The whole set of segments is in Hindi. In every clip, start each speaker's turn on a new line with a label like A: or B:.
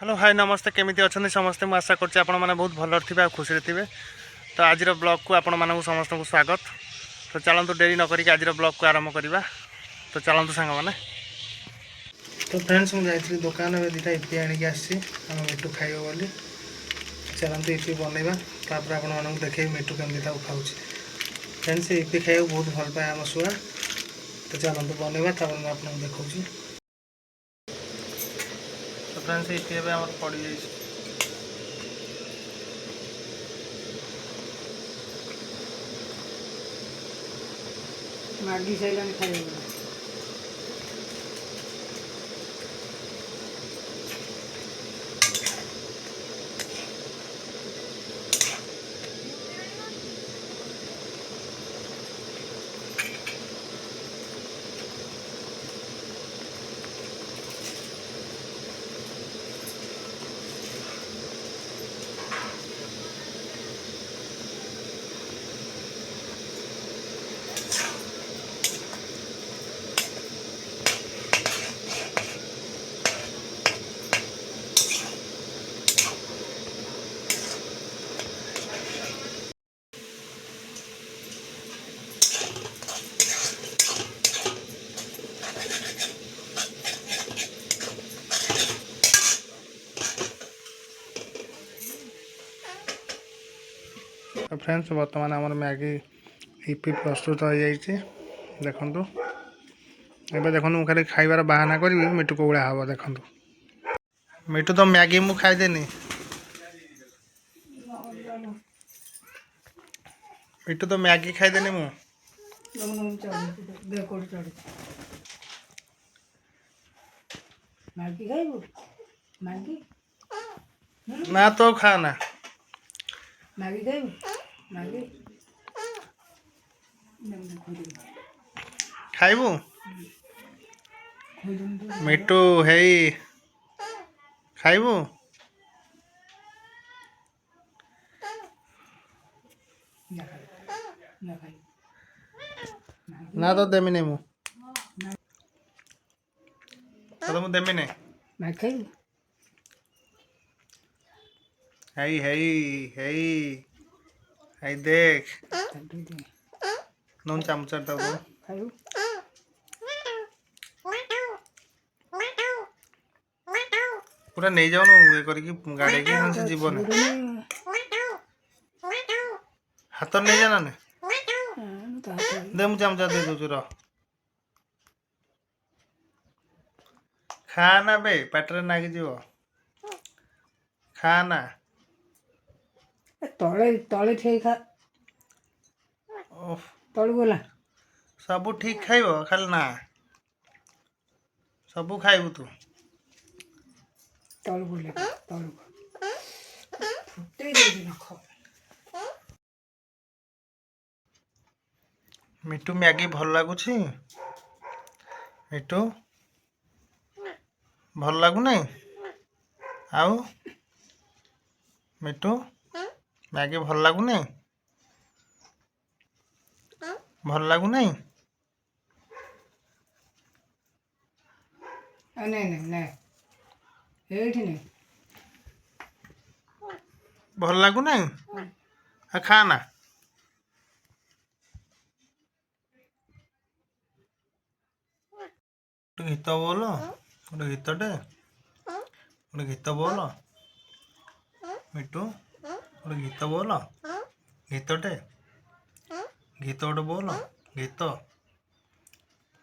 A: हेलो हाय नमस्ते केमिति अच्छा समस्ते मुझे आशा करुँच बहुत भल थे खुशी थे। तो आज ब्लॉग को आपण मानक समस्त को स्वागत। तो चलतु डेरी नक आज ब्लॉग को आरंभ करवा। तो चलतु सांग मैंने। तो फ्रेंड्स मुझे जाइए दुकान में दुटा इपी आणिक आसी मिठू खाइब बोली। चलतु इपी बनवा तापर आपण मानक देखे मिठू केमती खाऊँ। फ्रेंड्स इपी खाइबा बहुत भल पाए आम छुआ। तो चलतु बनवा तापर आपको देखा। तो फ्रेंड्स इपी आम पड़ जाए
B: मागी साइलान खाइबा
A: तो फ्रेंड्स बर्तमान आम मैगी इपी प्रस्तुत हो जाइए। देखु एवं देखो मुझे खाली खाइबार बाहाना करी मिठू को भाया हम। देखो मिठू तो मैगी मु खाईदेनी। मिठू तो मैगी खाईदेनी मु।
B: मागी खाइबो मागी
A: ना तो खाना
B: मागी खाइबो मागी
A: खाइबू मिठू है खाइबू ना तो देमी नहीं मु तो मु देमी नहीं।
B: मागी खाइबो
A: हेई हेई हेई हेई देख नून चामच
B: खाइबो
A: पूरा नहीं जाऊनु ये करके गाड़ी के जीवन हाथ नहीं जाना ने दे मु चामच दे दूँ रह खाना बे पेटर नागी जीव खाना
B: तले तले ठे खा तल बोला
A: सब ठीक खाइब खाली ना सब खाइबू तू
B: तल बोला तल फुटे दे नख
A: मिठू मैगी भल लगुच मिठू भल लगुना आउ मिठू मैगी भल लगुना भल लगुना
B: नहीं नहीं नहीं एठी नहीं
A: भल लगुना खाना गीत बोल गोटे गीतटे गोटे गीत बोल मिठू गोटे गीत बोल गीतटे गीत गोटे बोल गीत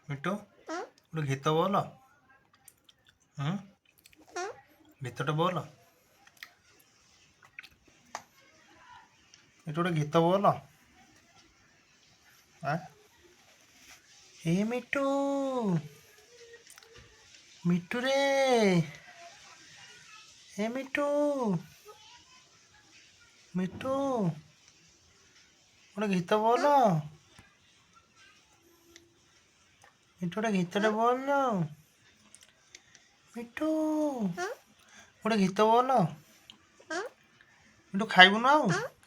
A: मिठू गोटे गीत बोल गीतटे बोल मिठू गोटे गीत बोल हे मिठू मिठू रे हे मिठू मिठू गोटे गीत बोल मिठू गोटे गीतटे बोल मिठू गोटे गीत बोल मिठू खाइबुन आउ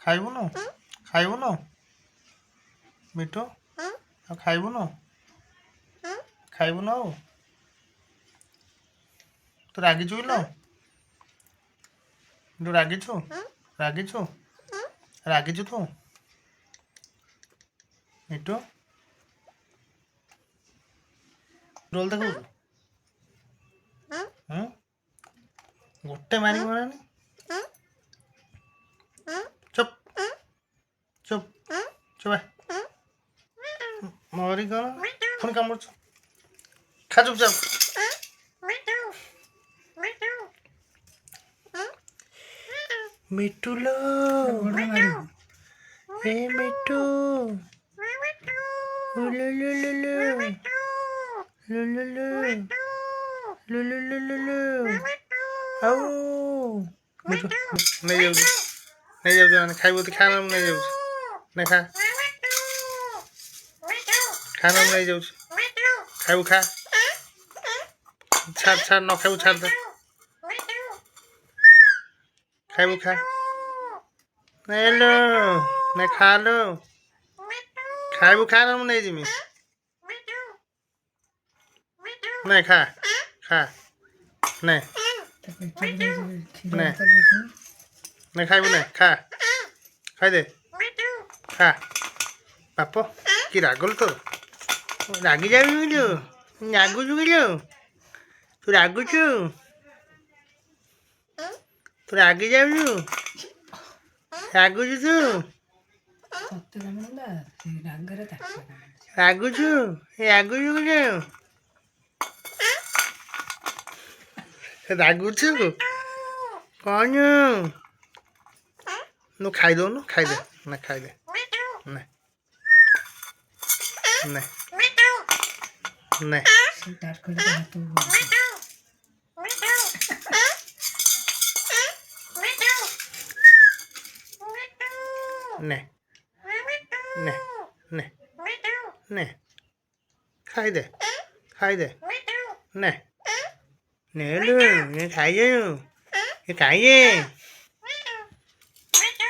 A: खाइबुन खाइबुन मिठू आ खाइबुन खाइबुन आउ तो रागी चुइल ତୁ ରାଗିଛୁ ରାଗିଛୁ ରାଗିଛୁ ତୁ ମିଟୁ ରୋଲ ଦେଖାଉଛୁ ଗୋଟେ ମାରିକି ମାରାନି ଚୁପ୍ ଚୁପ୍ ଚୁପ୍ ମରି କ'ଣ ପୁଣି କାମୁଡ଼ୁଛୁ ଖା ଚୁପଚାପ ମିଟୁ ଲୋ
B: ଗୋଡ଼ ମାରିବୁ
A: ଏ ମିଟୁ ଲୁ ଲୁ ଲୁ ଲୁ ଲୁ ଲୁ ଲୁ ଲୁ ଲୁ ଲୁ ଲୁ ଲୁ ଆଉ ମିଟୁ ନେଇଯାଉଛି ମାନେ ଖାଇବୁ ତ ଖା ନା ମୁଁ ନେଇଯାଉଛି ନେ ଖା ଖା ନା ମୁଁ ନେଇଯାଉଛି ଖାଇବୁ ଖା ଛାଡ଼ ଛାଡ଼ ନ ଖାଇବୁ ଛାଡ଼ ଦେ ଖାଇବୁ ଖା ନେଲୋ ନେ ଖା ଲୋ ଖାଇବୁ ଖା ନା ମୁଁ ନେଇଯିବି ନେ ଖା ଖା ନେ ନେ ନେ ଖାଇବୁ ନେ ଖା ଖାଇଦେ ଖା ବାପ କି ରାଗଲୁ ତୋ ରାଗି ଯାଉଛୁ କିଲୋ ରାଗୁଛୁ କିଲୋ ତୁ ରାଗୁଛୁ ତୁ ରାଗି ଯାଉଛୁ ରାଗୁଛୁ ତୁ
B: ତତେ କାମୁଡ଼ିଲା ସେ ରାଗରେ ତାକୁ କାମୁଡ଼ିଲା
A: ରାଗୁଛୁ କିଲୋ ରାଗୁଛୁ କ'ଣ ତୁ ଖାଇଦଉନୁ ଖାଇଦେ ନା ଖାଇଦେ ନେ ନେ ନେ
B: ସେ ତାର ଖୋଲିକି ହାତକୁ ଗୋଡ଼ଉଛି
A: ନେ ନେ ନେ ନେ ଖାଇଦେ ନେ ନେ ଲୋ ନେ ଖାଇଦେ ଖାଇଦେ